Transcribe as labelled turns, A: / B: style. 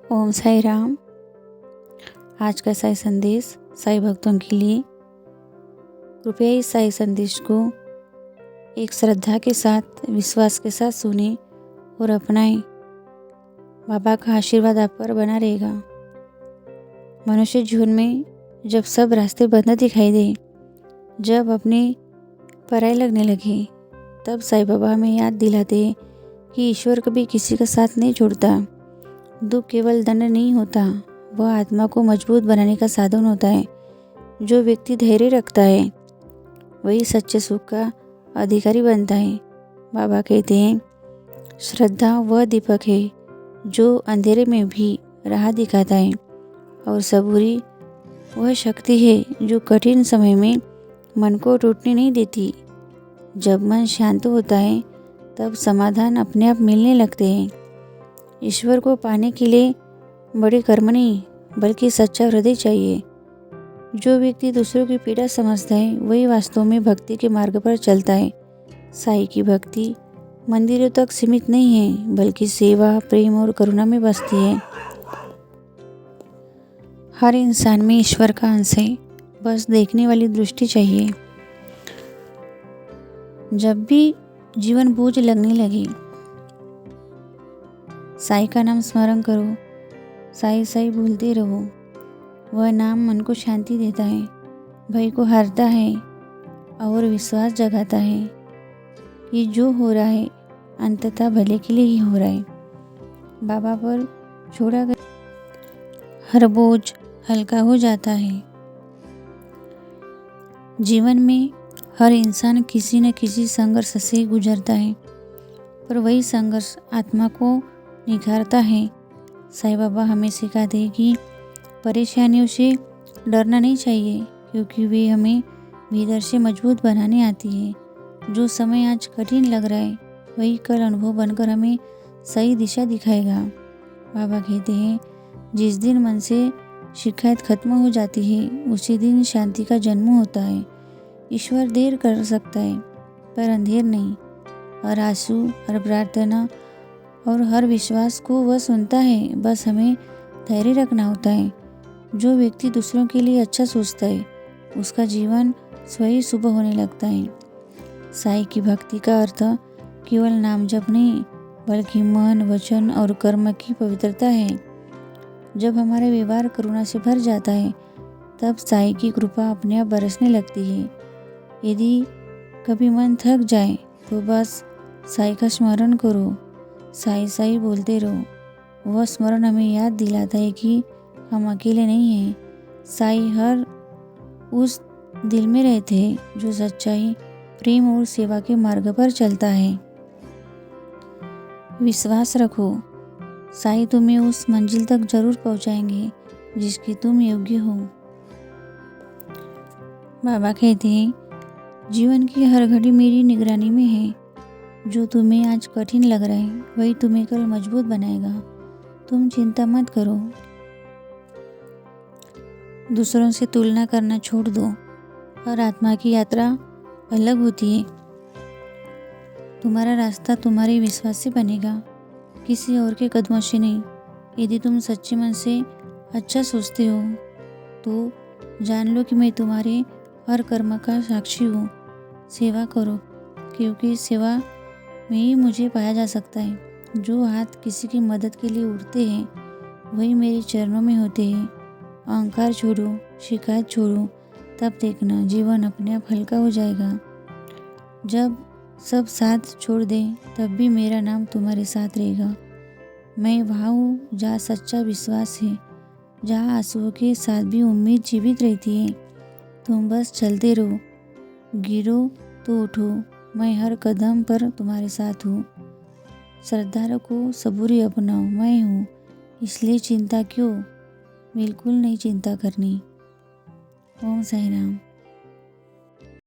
A: ओम साई राम। आज का साई संदेश साई भक्तों के लिए। कृपया इस साई संदेश को एक श्रद्धा के साथ, विश्वास के साथ सुने और अपनाएं। बाबा का आशीर्वाद आप पर बना रहेगा। मनुष्य जीवन में जब सब रास्ते बंद दिखाई दे, जब अपने पराई लगने लगे, तब साईं बाबा हमें याद दिलाते हैं कि ईश्वर कभी किसी का साथ नहीं छोड़ता। दुख केवल दंड नहीं होता, वह आत्मा को मजबूत बनाने का साधन होता है। जो व्यक्ति धैर्य रखता है वही सच्चे सुख का अधिकारी बनता है। बाबा कहते हैं, श्रद्धा वह दीपक है जो अंधेरे में भी राह दिखाता है, और सबूरी वह शक्ति है जो कठिन समय में मन को टूटने नहीं देती। जब मन शांत होता है तब समाधान अपने आप मिलने लगते हैं। ईश्वर को पाने के लिए बड़े कर्म नहीं, बल्कि सच्चा हृदय चाहिए। जो व्यक्ति दूसरों की पीड़ा समझता है वही वास्तव में भक्ति के मार्ग पर चलता है। साईं की भक्ति मंदिरों तक सीमित नहीं है, बल्कि सेवा, प्रेम और करुणा में बसती है। हर इंसान में ईश्वर का अंश है, बस देखने वाली दृष्टि चाहिए। जब भी जीवन बोझ लगने लगे, साईं का नाम स्मरण करो। साईं साईं भूलते रहो। वह नाम मन को शांति देता है, भय को हरता है और विश्वास जगाता है कि जो हो रहा है अंततः भले के लिए ही हो रहा है। बाबा पर छोड़ा गया हर बोझ हल्का हो जाता है। जीवन में हर इंसान किसी न किसी संघर्ष से गुजरता है, पर वही संघर्ष आत्मा को निखारता है। साईं बाबा हमें सिखाते हैं कि परेशानियों से डरना नहीं चाहिए, क्योंकि वे हमें भीतर से मजबूत बनाने आती है। जो समय आज कठिन लग रहा है वही कल अनुभव बनकर हमें सही दिशा दिखाएगा। बाबा कहते हैं, जिस दिन मन से शिकायत खत्म हो जाती है उसी दिन शांति का जन्म होता है। ईश्वर देर कर सकता है पर अंधेर नहीं। हर आंसू, हर प्रार्थना और हर विश्वास को वह सुनता है, बस हमें धैर्य रखना होता है। जो व्यक्ति दूसरों के लिए अच्छा सोचता है उसका जीवन स्वयं शुभ होने लगता है। साईं की भक्ति का अर्थ केवल नाम जप नहीं, बल्कि मन, वचन और कर्म की पवित्रता है। जब हमारा व्यवहार करुणा से भर जाता है तब साईं की कृपा अपने आप बरसने लगती है। यदि कभी मन थक जाए तो बस साईं का स्मरण करो, साईं साईं बोलते रहो। वह स्मरण हमें याद दिलाता है कि हम अकेले नहीं हैं। साईं हर उस दिल में रहते हैं जो सच्चाई, प्रेम और सेवा के मार्ग पर चलता है। विश्वास रखो, साईं तुम्हें उस मंजिल तक जरूर पहुंचाएंगे जिसकी तुम योग्य हो। बाबा कहते हैं, जीवन की हर घड़ी मेरी निगरानी में है। जो तुम्हें आज कठिन लग रहा है वही तुम्हें कल मजबूत बनाएगा। तुम चिंता मत करो। दूसरों से तुलना करना छोड़ दो। हर आत्मा की यात्रा अलग होती है। तुम्हारा रास्ता तुम्हारे विश्वास से बनेगा, किसी और के कदमों से नहीं। यदि तुम सच्चे मन से अच्छा सोचते हो तो जान लो कि मैं तुम्हारे हर कर्म का साक्षी हूँ। सेवा करो, क्योंकि सेवा में ही मुझे पाया जा सकता है। जो हाथ किसी की मदद के लिए उठते हैं वही मेरे चरणों में होते हैं। अहंकार छोड़ो, शिकायत छोड़ो, तब देखना जीवन अपने आप हल्का हो जाएगा। जब सब साथ छोड़ दें तब भी मेरा नाम तुम्हारे साथ रहेगा। मैं वहाँ हूँ जहाँ सच्चा विश्वास है, जहाँ आंसुओं के साथ भी उम्मीद जीवित रहती है। तुम बस चलते रहो, गिरो तो उठो। मैं हर कदम पर तुम्हारे साथ हूँ। श्रद्धा रखो, सबूरी अपनाओ, मैं हूँ, इसलिए चिंता क्यों? बिल्कुल नहीं चिंता करनी। ओम साई राम।